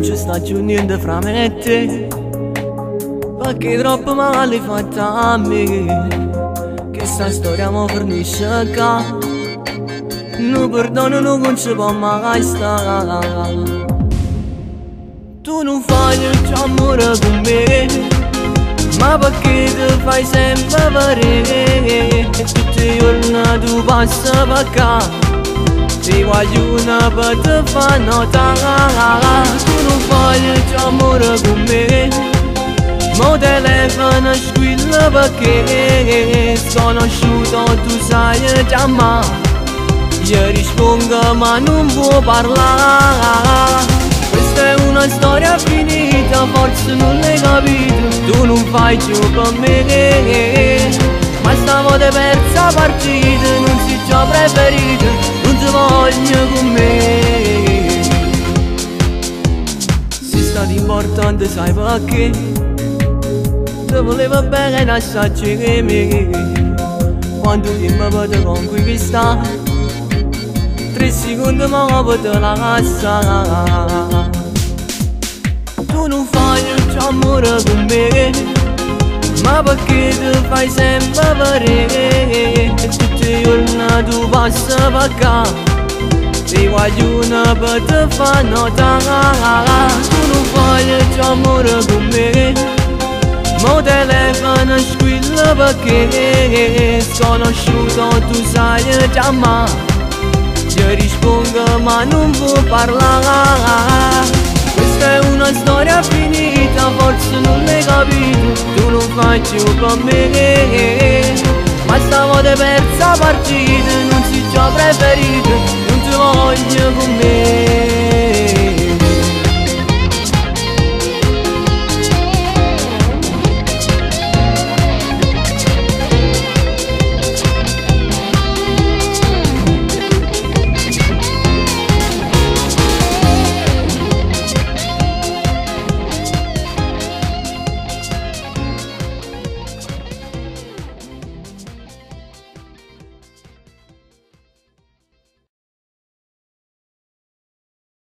ci sta più niente fra me e te, perché troppo male fatta a me, che sta storia mo finisce qua. Non perdono non ci può mai stare. Tu non fai il tuo amore con me, ma perché ti fai sempre vedere? Tutti i giorni tu passi per qua, ti voglio una per te fa notare. Tu non fai il tuo amore con me, mo telefono squilla perché sconosciuto tu sai chiamare. Io rispondo ma non può parlare. Questa è una storia finita, forse non l'hai capito. Tu non fai più per me, ma stavolta persa partita. Non si già preferita, non ti voglio con me. Sei stato importante, sai perché? Ti volevo bene assaggi che me. Quando ti mi vedo conquistare, 3 secondi ma potevo lasciare. Tu non fai il tuo amore con me, ma perché ti fai sempre vedere? Tutti i giorni tu passi per qua, ti voglio una per te fa notare. Tu non fai il tuo amore con me, mo telefono squilla perché sconosciuto tu sai chiamare. Io rispondo ma non può parlare. Questa è una storia finita, forse non l'hai capito. Tu non fai più per me, ma stavolta persa partita. Non si già preferita.